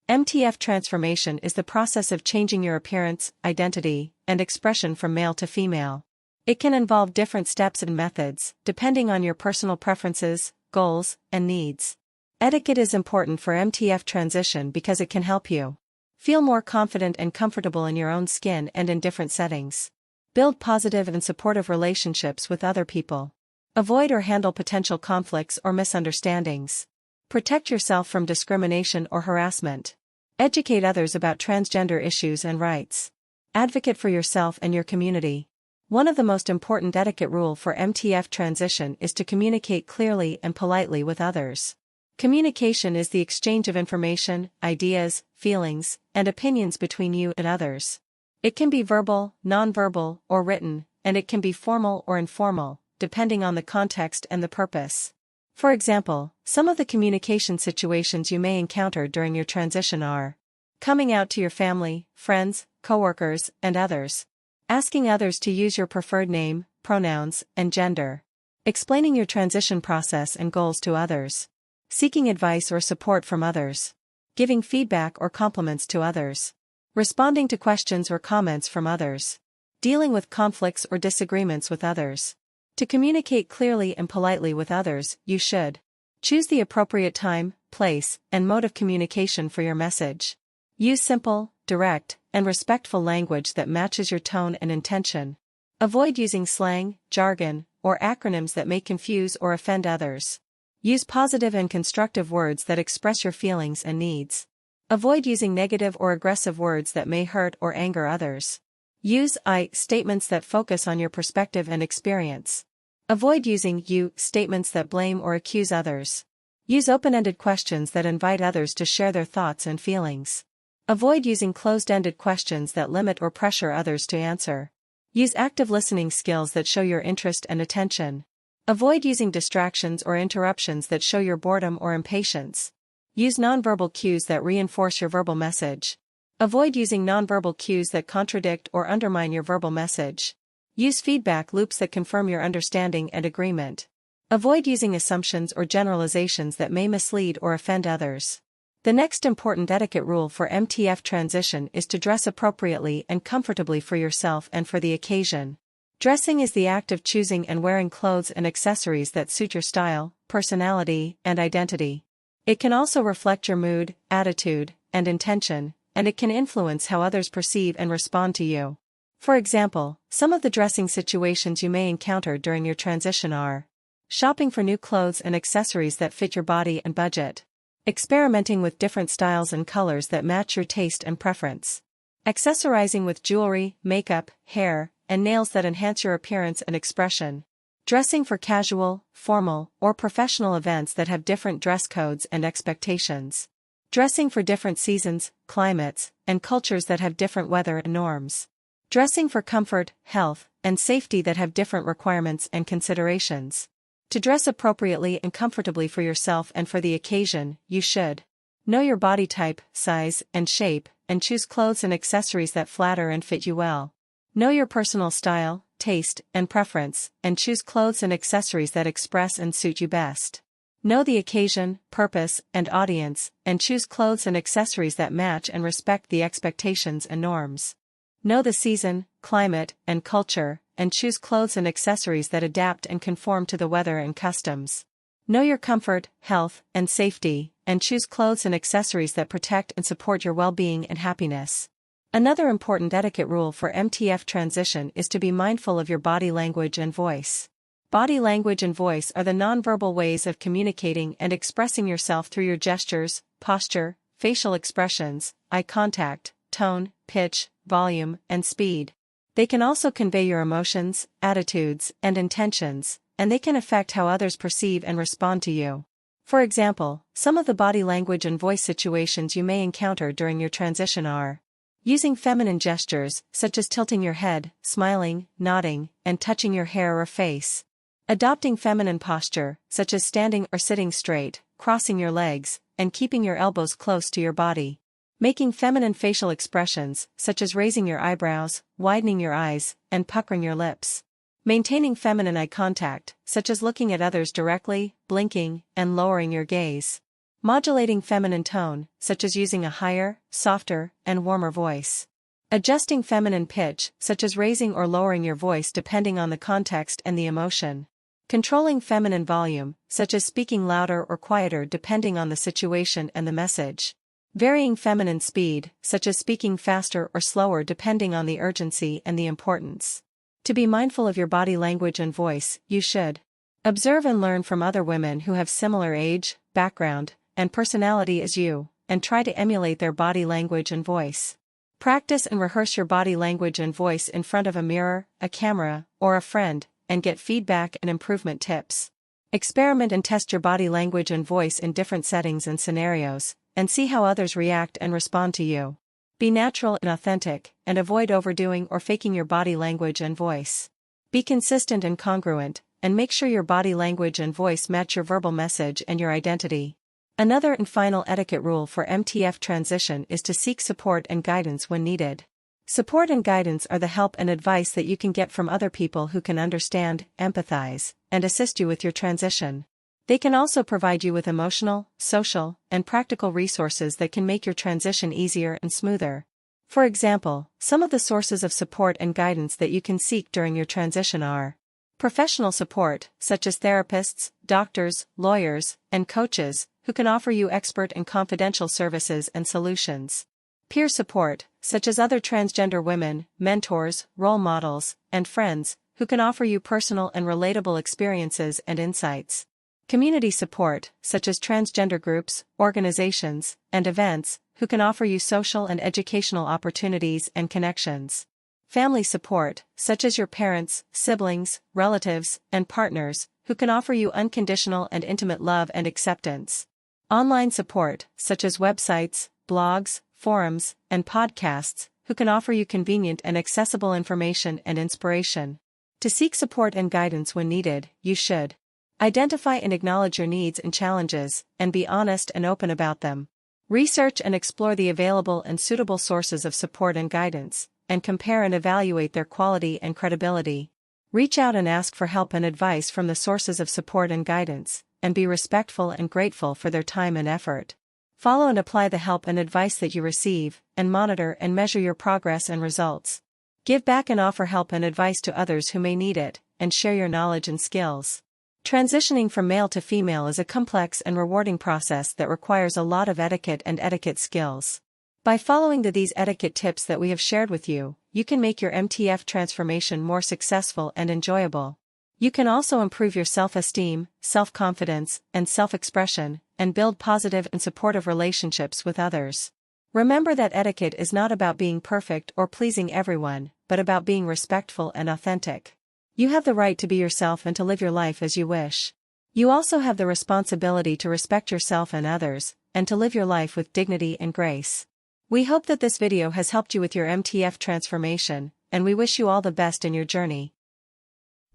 MTF transformation is the process of changing your appearance, identity, and expression from male to female. It can involve different steps and methods, depending on your personal preferences, goals, and needs. Etiquette is important for MTF transition because it can help you feel more confident and comfortable in your own skin and in different settings. Build positive and supportive relationships with other people. Avoid or handle potential conflicts or misunderstandings. Protect yourself from discrimination or harassment. Educate others about transgender issues and rights. Advocate for yourself and your community. One of the most important etiquette rules for MTF transition is to communicate clearly and politely with others. Communication is the exchange of information, ideas, feelings, and opinions between you and others. It can be verbal, nonverbal, or written, and it can be formal or informal, depending on the context and the purpose. For example, some of the communication situations you may encounter during your transition are coming out to your family, friends, coworkers, and others. Asking others to use your preferred name, pronouns, and gender. Explaining your transition process and goals to others. Seeking advice or support from others. Giving feedback or compliments to others. Responding to questions or comments from others. Dealing with conflicts or disagreements with others. To communicate clearly and politely with others, you should choose the appropriate time, place, and mode of communication for your message. Use simple, direct, and respectful language that matches your tone and intention. Avoid using slang, jargon, or acronyms that may confuse or offend others. Use positive and constructive words that express your feelings and needs. Avoid using negative or aggressive words that may hurt or anger others. Use I statements that focus on your perspective and experience. Avoid using you statements that blame or accuse others. Use open-ended questions that invite others to share their thoughts and feelings. Avoid using closed-ended questions that limit or pressure others to answer. Use active listening skills that show your interest and attention. Avoid using distractions or interruptions that show your boredom or impatience. Use nonverbal cues that reinforce your verbal message. Avoid using nonverbal cues that contradict or undermine your verbal message. Use feedback loops that confirm your understanding and agreement. Avoid using assumptions or generalizations that may mislead or offend others. The next important etiquette rule for MTF transition is to dress appropriately and comfortably for yourself and for the occasion. Dressing is the act of choosing and wearing clothes and accessories that suit your style, personality, and identity. It can also reflect your mood, attitude, and intention, and it can influence how others perceive and respond to you. For example, some of the dressing situations you may encounter during your transition are shopping for new clothes and accessories that fit your body and budget, experimenting with different styles and colors that match your taste and preference, accessorizing with jewelry, makeup, hair, and nails that enhance your appearance and expression, dressing for casual, formal, or professional events that have different dress codes and expectations. Dressing for different seasons, climates, and cultures that have different weather and norms. Dressing for comfort, health, and safety that have different requirements and considerations. To dress appropriately and comfortably for yourself and for the occasion, you should know your body type, size, and shape, and choose clothes and accessories that flatter and fit you well. Know your personal style, taste, and preference, and choose clothes and accessories that express and suit you best. Know the occasion, purpose, and audience, and choose clothes and accessories that match and respect the expectations and norms. Know the season, climate, and culture, and choose clothes and accessories that adapt and conform to the weather and customs. Know your comfort, health, and safety, and choose clothes and accessories that protect and support your well-being and happiness. Another important etiquette rule for MTF transition is to be mindful of your body language and voice. Body language and voice are the nonverbal ways of communicating and expressing yourself through your gestures, posture, facial expressions, eye contact, tone, pitch, volume, and speed. They can also convey your emotions, attitudes, and intentions, and they can affect how others perceive and respond to you. For example, some of the body language and voice situations you may encounter during your transition are using feminine gestures, such as tilting your head, smiling, nodding, and touching your hair or face. Adopting feminine posture, such as standing or sitting straight, crossing your legs, and keeping your elbows close to your body. Making feminine facial expressions, such as raising your eyebrows, widening your eyes, and puckering your lips. Maintaining feminine eye contact, such as looking at others directly, blinking, and lowering your gaze. Modulating feminine tone, such as using a higher, softer, and warmer voice. Adjusting feminine pitch, such as raising or lowering your voice depending on the context and the emotion. Controlling feminine volume, such as speaking louder or quieter depending on the situation and the message. Varying feminine speed, such as speaking faster or slower depending on the urgency and the importance. To be mindful of your body language and voice, you should observe and learn from other women who have similar age, background, and personality as you, and try to emulate their body language and voice. Practice and rehearse your body language and voice in front of a mirror, a camera, or a friend, and get feedback and improvement tips. Experiment and test your body language and voice in different settings and scenarios, and see how others react and respond to you. Be natural and authentic, and avoid overdoing or faking your body language and voice. Be consistent and congruent, and make sure your body language and voice match your verbal message and your identity. Another and final etiquette rule for MTF transition is to seek support and guidance when needed. Support and guidance are the help and advice that you can get from other people who can understand, empathize, and assist you with your transition. They can also provide you with emotional, social, and practical resources that can make your transition easier and smoother. For example, some of the sources of support and guidance that you can seek during your transition are professional support, such as therapists, doctors, lawyers, and coaches, who can offer you expert and confidential services and solutions. Peer support, such as other transgender women, mentors, role models, and friends, who can offer you personal and relatable experiences and insights. Community support, such as transgender groups, organizations, and events, who can offer you social and educational opportunities and connections. Family support, such as your parents, siblings, relatives, and partners, who can offer you unconditional and intimate love and acceptance. Online support, such as websites, blogs, forums, and podcasts, who can offer you convenient and accessible information and inspiration. To seek support and guidance when needed, you should identify and acknowledge your needs and challenges, and be honest and open about them. Research and explore the available and suitable sources of support and guidance, and compare and evaluate their quality and credibility. Reach out and ask for help and advice from the sources of support and guidance, and be respectful and grateful for their time and effort. Follow and apply the help and advice that you receive, and monitor and measure your progress and results. Give back and offer help and advice to others who may need it, and share your knowledge and skills. Transitioning from male to female is a complex and rewarding process that requires a lot of etiquette and etiquette skills. By following these etiquette tips that we have shared with you, you can make your MTF transformation more successful and enjoyable. You can also improve your self-esteem, self-confidence, and self-expression, and build positive and supportive relationships with others. Remember that etiquette is not about being perfect or pleasing everyone, but about being respectful and authentic. You have the right to be yourself and to live your life as you wish. You also have the responsibility to respect yourself and others, and to live your life with dignity and grace. We hope that this video has helped you with your MTF transformation, and we wish you all the best in your journey.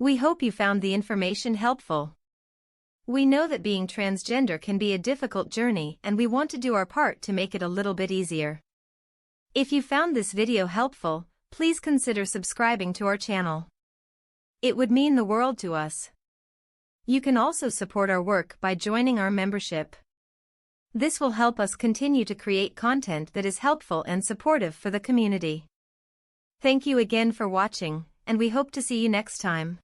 We hope you found the information helpful. We know that being transgender can be a difficult journey, and we want to do our part to make it a little bit easier. If you found this video helpful, please consider subscribing to our channel. It would mean the world to us. You can also support our work by joining our membership. This will help us continue to create content that is helpful and supportive for the community. Thank you again for watching, and we hope to see you next time.